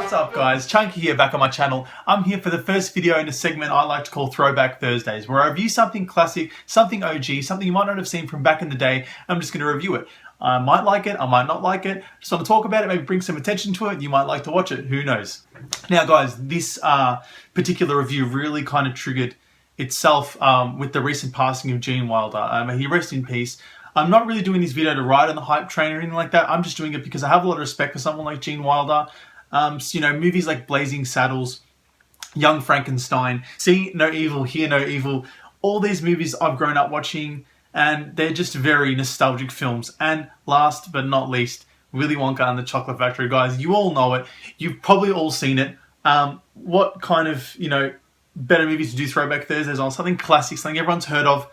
What's up guys, Chunky here back on my channel. I'm here for the first video in a segment I like to call Throwback Thursdays, where I review something classic, something OG, something you might not have seen from back in the day. I'm just going to review it. I might like it, I might not like it. Just want to talk about it, maybe bring some attention to it. You might like to watch it, who knows. Now guys, this particular review really kind of triggered itself with the recent passing of Gene Wilder. He rest in peace. I'm not really doing this video to ride on the hype train or anything like that. I'm just doing it because I have a lot of respect for someone like Gene Wilder. You know, movies like Blazing Saddles, Young Frankenstein, See No Evil, Hear No Evil, all these movies I've grown up watching, and they're just very nostalgic films. And last but not least, Willy Wonka and the Chocolate Factory. Guys, you all know it. You've probably all seen it. What kind of, you know, better movies to do Throwback Thursdays on? Something classic, something everyone's heard of.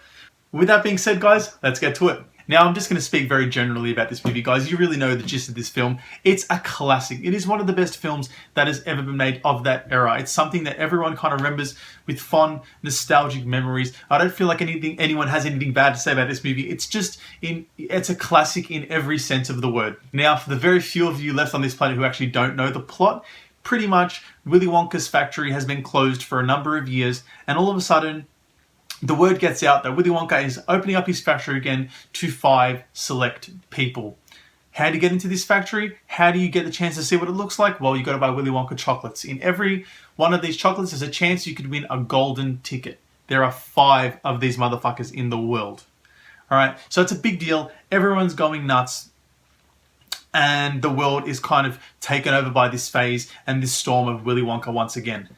With that being said, guys, let's get to it. Now, I'm just going to speak very generally about this movie, guys. You really know the gist of this film. It's a classic. It is one of the best films that has ever been made of that era. It's something that everyone kind of remembers with fond, nostalgic memories. I don't feel like anyone has anything bad to say about this movie. It's a classic in every sense of the word. Now, for the very few of you left on this planet who actually don't know the plot, pretty much Willy Wonka's factory has been closed for a number of years, and all of a sudden, the word gets out that Willy Wonka is opening up his factory again to 5 select people. How do you get into this factory? How do you get the chance to see what it looks like? Well, you got to buy Willy Wonka chocolates. In every one of these chocolates, there's a chance you could win a golden ticket. There are 5 of these motherfuckers in the world. All right, so it's a big deal. Everyone's going nuts. And the world is kind of taken over by this phase and this storm of Willy Wonka once again.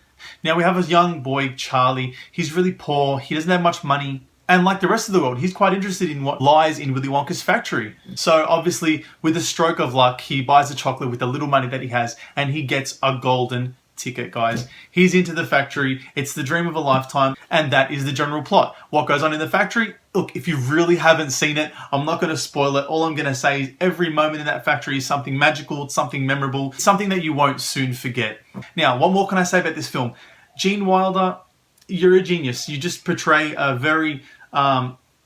Now we have a young boy, Charlie. He's really poor. He doesn't have much money. And like the rest of the world, he's quite interested in what lies in Willy Wonka's factory. So obviously, with a stroke of luck, he buys a chocolate with the little money that he has, and he gets a golden ticket, guys. He's into the factory. It's the dream of a lifetime, and that is the general plot. What goes on in the factory? Look, if you really haven't seen it, I'm not going to spoil it. All I'm going to say is every moment in that factory is something magical, something memorable, something that you won't soon forget. Now, what more can I say about this film? Gene Wilder, you're a genius. You just portray a very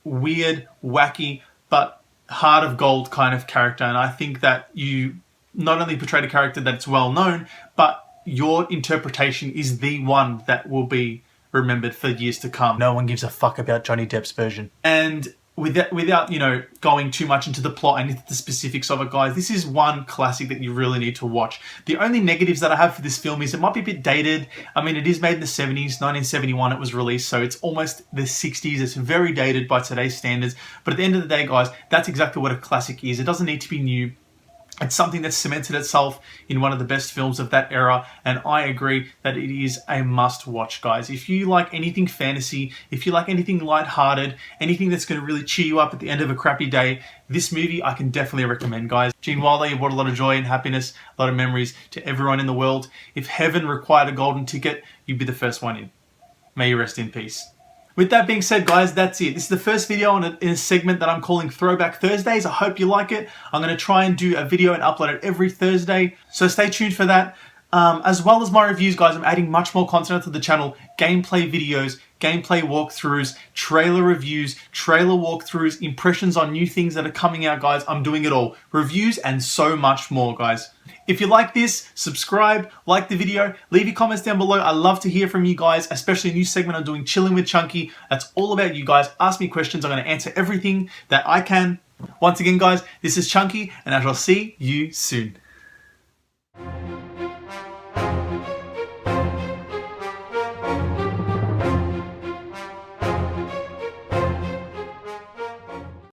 weird, wacky, but heart of gold kind of character. And I think that you not only portrayed a character that's well known, but your interpretation is the one that will be remembered for years to come. No one gives a fuck about Johnny Depp's version. And without, you know, going too much into the plot and into the specifics of it, guys, this is one classic that you really need to watch. The only negatives that I have for this film is it might be a bit dated. I mean, it is made in the 70s, 1971 it was released, so it's almost the 60s. It's very dated by today's standards. But at the end of the day, guys, that's exactly what a classic is. It doesn't need to be new. It's something that's cemented itself in one of the best films of that era, and I agree that it is a must-watch, guys. If you like anything fantasy, if you like anything light-hearted, anything that's going to really cheer you up at the end of a crappy day, this movie I can definitely recommend, guys. Gene Wilder, you brought a lot of joy and happiness, a lot of memories to everyone in the world. If heaven required a golden ticket, you'd be the first one in. May you rest in peace. With that being said, guys, that's it. This is the first video in a segment that I'm calling Throwback Thursdays. I hope you like it. I'm going to try and do a video and upload it every Thursday, so stay tuned for that. As well as my reviews, guys, I'm adding much more content to the channel. Gameplay videos, gameplay walkthroughs, trailer reviews, trailer walkthroughs, impressions on new things that are coming out, guys. I'm doing it all. Reviews and so much more, guys. If you like this, subscribe, like the video, leave your comments down below. I love to hear from you guys, especially a new segment I'm doing, Chilling with Chunky. That's all about you guys. Ask me questions. I'm going to answer everything that I can. Once again, guys, this is Chunky, and I shall see you soon.